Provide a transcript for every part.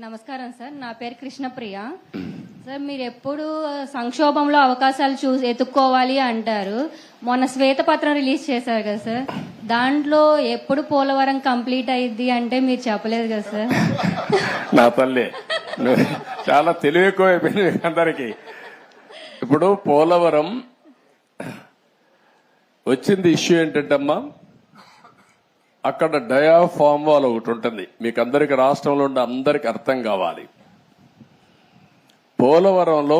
నమస్కారం సార్, నా పేరు కృష్ణప్రియ. సార్, మీరు ఎప్పుడు సంక్షోభంలో అవకాశాలు ఎత్తుక్కోవాలి అంటారు. మొన్న శ్వేతపత్రం రిలీజ్ చేశారు కదా సార్, దాంట్లో ఎప్పుడు పోలవరం కంప్లీట్ అయ్యిద్ది అంటే మీరు చెప్పలేదు కదా సార్. నా తల్లి చాలా తెలివి ఎక్కువైపోయింది అందరికి. ఇప్పుడు పోలవరం వచ్చింది ఇష్యూ ఏంటంటమ్మా, అక్కడ డయాఫామ్ వాల్ ఒకటి ఉంటుంది. మీకు అందరికి రాష్ట్రంలో ఉండే అందరికి అర్థం కావాలి. పోలవరంలో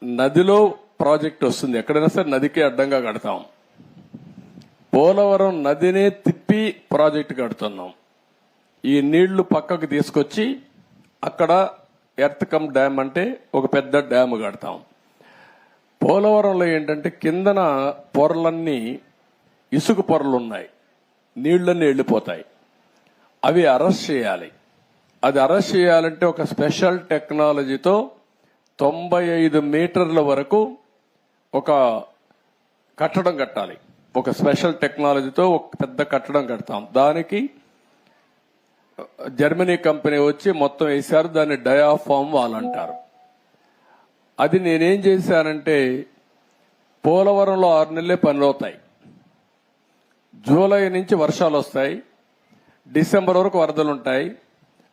నదిలో ప్రాజెక్ట్ వస్తుంది, ఎక్కడైనా సరే నదికి అడ్డంగా కడతాం. పోలవరం నదినే తిప్పి ప్రాజెక్టు కడుతున్నాం. ఈ నీళ్లు పక్కకు తీసుకొచ్చి అక్కడ ఎర్త్ కమ్ డ్యామ్ అంటే ఒక పెద్ద డ్యామ్ కడతాం. పోలవరంలో ఏంటంటే కిందన పొరలన్నీ ఇసుక పొరలు ఉన్నాయి, నీళ్లన్నీ వెళ్లిపోతాయి. అవి అరెస్ట్ చేయాలి. అది అరెస్ట్ చేయాలంటే ఒక స్పెషల్ టెక్నాలజీతో 95 మీటర్ల వరకు ఒక కట్టడం కట్టాలి. ఒక స్పెషల్ టెక్నాలజీతో ఒక పెద్ద కట్టడం కడతాం. దానికి జర్మనీ కంపెనీ వచ్చి మొత్తం వేశారు. దాన్ని డయాఫామ్ వాల్ అంటారు. అది నేనేం చేశానంటే, పోలవరంలో 6 నెలలే పనులవుతాయి. జూలై నుంచి వర్షాలు వస్తాయి, డిసెంబర్ వరకు వరదలుంటాయి.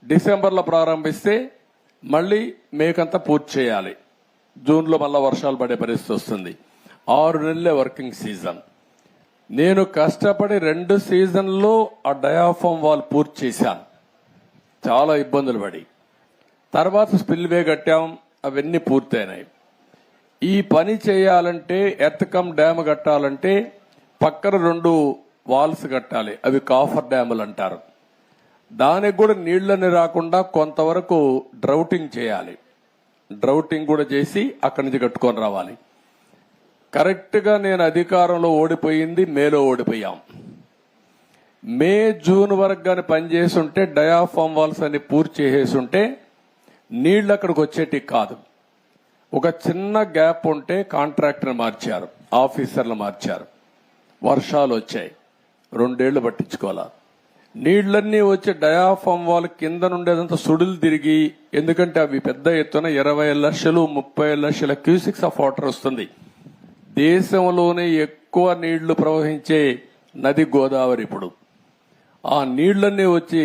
డిసెంబర్లో ప్రారంభిస్తే మళ్ళీ మేకంతా పూర్తి చేయాలి. జూన్లో మళ్ళా వర్షాలు పడే పరిస్థితి వస్తుంది. 6 నెలలే వర్కింగ్ సీజన్. నేను కష్టపడి 2 సీజన్లో ఆ డయాఫామ్ వాల్ పూర్తి చేశాను, చాలా ఇబ్బందులు పడి. తర్వాత స్పిల్వే కట్టాం, అవన్నీ పూర్తయినాయి. ఈ పని చేయాలంటే ఎర్త్ కమ్ డ్యామ్ కట్టాలంటే పక్కన 2 వాల్స్ కట్టాలి. అవి కాఫర్ డ్యాములు అంటారు. దానికి కూడా నీళ్లని రాకుండా కొంతవరకు డ్రౌటింగ్ చేయాలి. డ్రౌటింగ్ కూడా చేసి అక్కడి నుంచి కట్టుకొని రావాలి. కరెక్ట్ గా నేను అధికారంలో ఓడిపోయింది మేలో ఓడిపోయాం. మే జూన్ వరకు గాని పనిచేస్తుంటే డయాఫామ్ వాల్స్ అని పూర్తి చేసేస్తుంటే నీళ్లు అక్కడికి వచ్చేటి కాదు. ఒక చిన్న గ్యాప్ ఉంటే కాంట్రాక్టర్ మార్చారు, ఆఫీసర్లు మార్చారు. వర్షాలు వచ్చాయి, 2 ఏళ్లు పట్టించుకోవాలా. నీళ్లన్నీ వచ్చి డయాఫామ్ వాల్ కింద నుండేదంతా సుడులు తిరిగి, ఎందుకంటే అవి పెద్ద ఎత్తున 20 లక్షలు 30 లక్షల క్యూసిక్స్ ఆఫ్ వాటర్ వస్తుంది. దేశంలోనే ఎక్కువ నీళ్లు ప్రవహించే నది గోదావరి. ఇప్పుడు ఆ నీళ్లన్నీ వచ్చి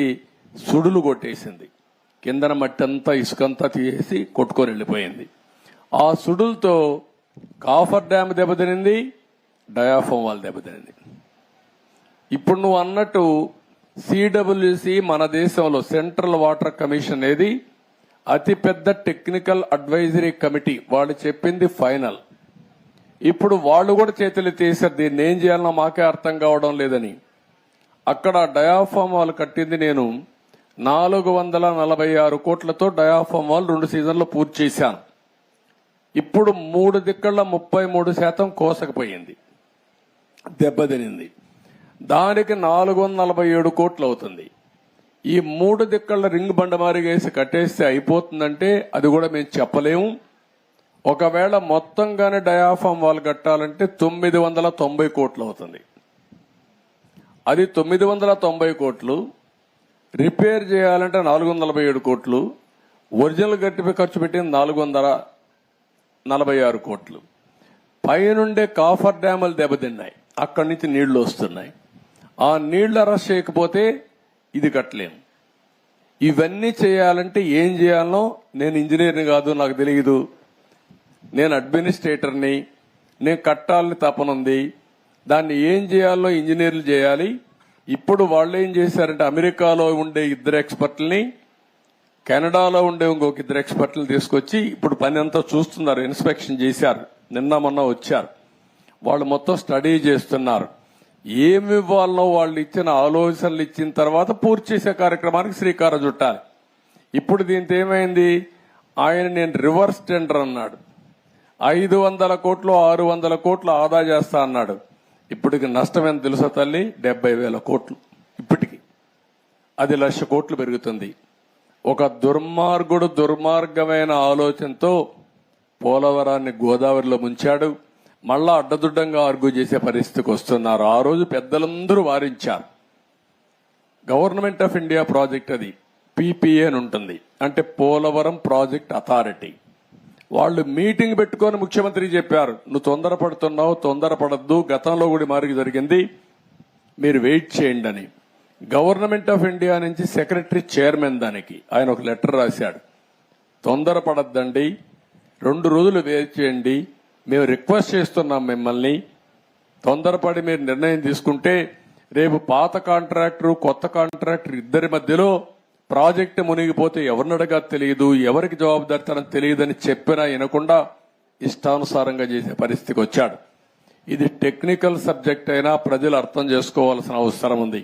సుడులు కొట్టేసింది. కిందన మట్టి అంతా ఇసుకంతా తీసేసి కొట్టుకొని వెళ్ళిపోయింది. ఆ సుడులతో కాఫర్ డ్యామ్ దెబ్బతినింది, డయాఫామ్ వాల్ దెబ్బతినింది. ఇప్పుడు నువ్వు అన్నట్టు సిడబ్ల్యూసి మన దేశంలో సెంట్రల్ వాటర్ కమిషన్ అనేది అతిపెద్ద టెక్నికల్ అడ్వైజరీ కమిటీ. వాళ్ళు చెప్పింది ఫైనల్. ఇప్పుడు వాళ్ళు కూడా చేతులు తీశారు, దీన్ని ఏం చేయాలన్నా మాకే అర్థం కావడం లేదని. అక్కడ డయాఫామ్ వాల్ కట్టింది నేను 446 కోట్లతో డయాఫామ్ వాల్ 2 సీజన్లు పూర్తి చేశాను. ఇప్పుడు 3 దిక్కల 33% కోసకపోయింది, దెబ్బతినింది. దానికి 447 కోట్లు అవుతుంది. ఈ 3 దిక్కల రింగ్ బండమారిగేసి కట్టేస్తే అయిపోతుందంటే అది కూడా మేము చెప్పలేము. ఒకవేళ మొత్తంగానే డయాఫామ్ వాల్ కట్టాలంటే 990 కోట్లు అవుతుంది. అది 990 కోట్లు. రిపేర్ చేయాలంటే 447 కోట్లు. ఒరిజినల్ గట్టిపై ఖర్చు పెట్టింది 446 కోట్లు. పైనుండే కాఫర్ డ్యాములు దెబ్బతిన్నాయి, అక్కడి నుంచి నీళ్లు వస్తున్నాయి. ఆ నీళ్లు అరెస్ట్ చేయకపోతే ఇది కట్టలేము. ఇవన్నీ చేయాలంటే ఏం చేయాలనో, నేను ఇంజనీర్ని కాదు, నాకు తెలియదు. నేను అడ్మినిస్ట్రేటర్ని, నేను కట్టాలని తపనుంది. దాన్ని ఏం చేయాలో ఇంజనీర్లు చేయాలి. ఇప్పుడు వాళ్ళు ఏం చేశారంటే అమెరికాలో ఉండే 2 ఎక్స్పర్ట్లని, కెనడాలో ఉండే ఇంకొక 2 ఎక్స్పర్ట్లను తీసుకొచ్చి ఇప్పుడు పని అంతా చూస్తున్నారు. ఇన్స్పెక్షన్ చేశారు, నిన్న మొన్న వచ్చారు. వాళ్ళు మొత్తం స్టడీ చేస్తున్నారు. ఏమి ఇవ్వాలనో వాళ్ళు ఇచ్చిన ఆలోచనలు ఇచ్చిన తర్వాత పూర్తి చేసే కార్యక్రమానికి శ్రీకారం చుట్టాలి. ఇప్పుడు దీంతో ఏమైంది, ఆయన నేను రివర్స్ టెండర్ అన్నాడు. 500 కోట్లు 600 కోట్లు ఆదా చేస్తా అన్నాడు. ఇప్పటికి నష్టం ఎంత తెలుసా తల్లి, 70,000 కోట్లు. ఇప్పటికి అది 1,00,000 కోట్లు పెరుగుతుంది. ఒక దుర్మార్గమైన ఆలోచనతో పోలవరాన్ని గోదావరిలో ముంచాడు. మళ్ళా అడ్డదుడ్డంగా ఆర్గ్యూ చేసే పరిస్థితికి వస్తున్నారు. ఆ రోజు పెద్దలందరూ వారించారు. గవర్నమెంట్ ఆఫ్ ఇండియా ప్రాజెక్ట్ అది. పీపీఏ అని ఉంటుంది, అంటే పోలవరం ప్రాజెక్ట్ అథారిటీ. వాళ్ళు మీటింగ్ పెట్టుకొని ముఖ్యమంత్రి చెప్పారు, నువ్వు తొందరపడుతున్నావు, తొందరపడద్దు, గతంలో కూడా మారికి జరిగింది, మీరు వెయిట్ చేయండి అని. గవర్నమెంట్ ఆఫ్ ఇండియా నుంచి సెక్రటరీ చైర్మన్ దానికి ఆయన ఒక లెటర్ రాశాడు, తొందరపడద్దండి, 2 రోజులు వెయిట్ చేయండి, మేము రిక్వెస్ట్ చేస్తున్నాం మిమ్మల్ని, తొందరపడి మీరు నిర్ణయం తీసుకుంటే రేపు పాత కాంట్రాక్టర్ కొత్త కాంట్రాక్టర్ ఇద్దరి మధ్యలో ప్రాజెక్టు మునిగిపోతే ఎవరిని అడగా తెలియదు, ఎవరికి జవాబుదారితనం తెలియదని చెప్పినా వినకుండా ఇష్టానుసారంగా చేసే పరిస్థితికి వచ్చాడు. ఇది టెక్నికల్ సబ్జెక్ట్ అయినా ప్రజలు అర్థం చేసుకోవాల్సిన అవసరం ఉంది.